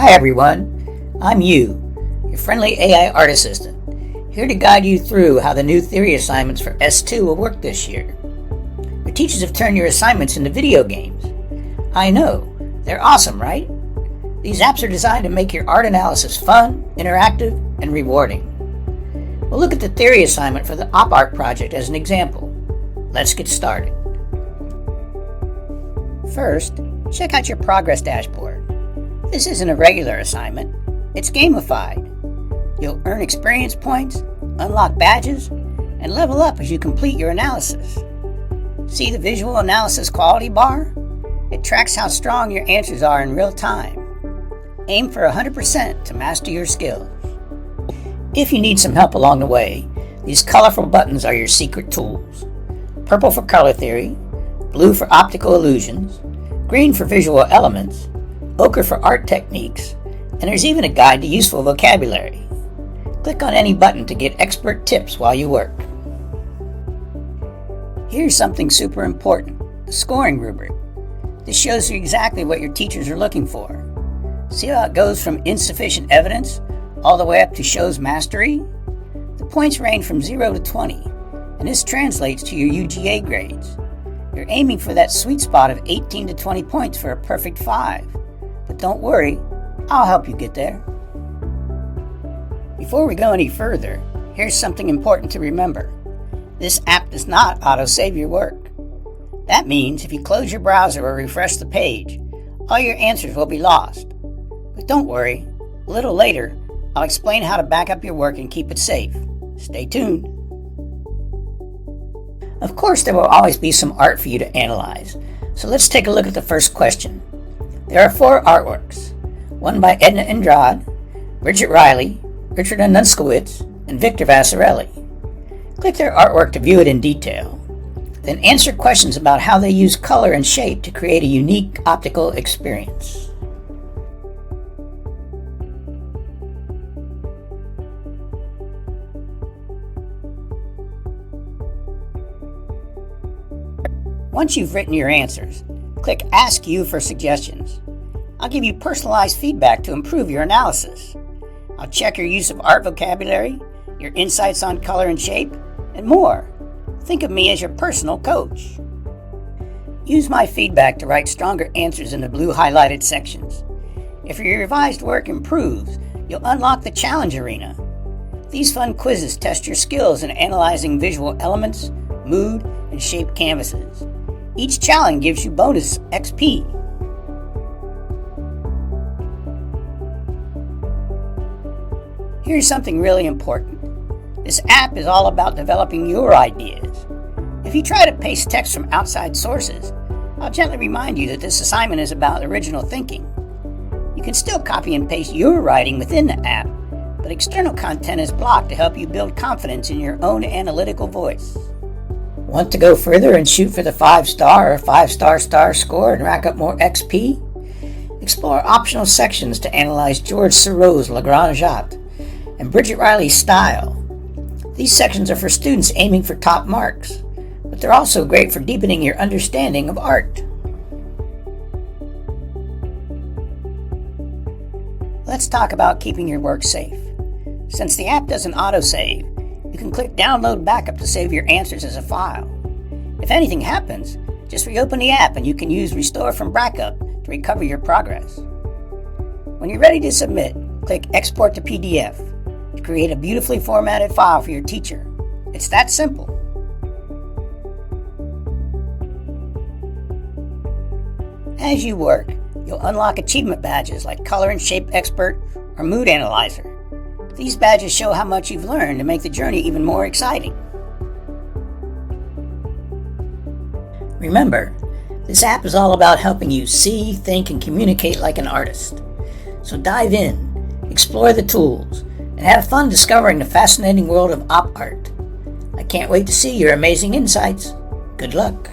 Hi everyone, I'm Yu, your friendly AI art assistant, here to guide you through how the new theory assignments for S2 will work this year. Your teachers have turned your assignments into video games. I know, they're awesome, right? These apps are designed to make your art analysis fun, interactive, and rewarding. We'll look at the theory assignment for the op art project as an example. Let's get started. First, check out your progress dashboard. This isn't a regular assignment, it's gamified. You'll earn experience points, unlock badges, and level up as you complete your analysis. See the visual analysis quality bar? It tracks how strong your answers are in real time. Aim for 100% to master your skills. If you need some help along the way, these colorful buttons are your secret tools. Purple for color theory, blue for optical illusions, green for visual elements, ochre for art techniques, and there's even a guide to useful vocabulary. Click on any button to get expert tips while you work. Here's something super important, the scoring rubric. This shows you exactly what your teachers are looking for. See how it goes from insufficient evidence all the way up to shows mastery? The points range from 0 to 20, and this translates to your UGA grades. You're aiming for that sweet spot of 18 to 20 points for a perfect 5. But don't worry, I'll help you get there. Before we go any further, here's something important to remember. This app does not auto-save your work. That means if you close your browser or refresh the page, all your answers will be lost. But don't worry, a little later, I'll explain how to back up your work and keep it safe. Stay tuned. Of course, there will always be some art for you to analyze, so let's take a look at the first question. There are 4 artworks, one by Edna Andrade, Bridget Riley, Richard Anunskowitz, and Victor Vassarelli. Click their artwork to view it in detail. Then answer questions about how they use color and shape to create a unique optical experience. Once you've written your answers, click Ask You for suggestions. I'll give you personalized feedback to improve your analysis. I'll check your use of art vocabulary, your insights on color and shape, and more. Think of me as your personal coach. Use my feedback to write stronger answers in the blue highlighted sections. If your revised work improves, you'll unlock the challenge arena. These fun quizzes test your skills in analyzing visual elements, mood, and shape canvases. Each challenge gives you bonus XP. Here's something really important. This app is all about developing your ideas. If you try to paste text from outside sources, I'll gently remind you that this assignment is about original thinking. You can still copy and paste your writing within the app, but external content is blocked to help you build confidence in your own analytical voice. Want to go further and shoot for the 5-star or 5-star score and rack up more XP? Explore optional sections to analyze George Seurat's Le Grand Jatte and Bridget Riley's style. These sections are for students aiming for top marks, but they're also great for deepening your understanding of art. Let's talk about keeping your work safe. Since the app doesn't autosave, you can click Download Backup to save your answers as a file. If anything happens, just reopen the app and you can use Restore from Backup to recover your progress. When you're ready to submit, click Export to PDF to create a beautifully formatted file for your teacher. It's that simple. As you work, you'll unlock achievement badges like Color and Shape Expert or Mood Analyzer. These badges show how much you've learned to make the journey even more exciting. Remember, this app is all about helping you see, think, and communicate like an artist. So dive in, explore the tools, and have fun discovering the fascinating world of op art. I can't wait to see your amazing insights. Good luck.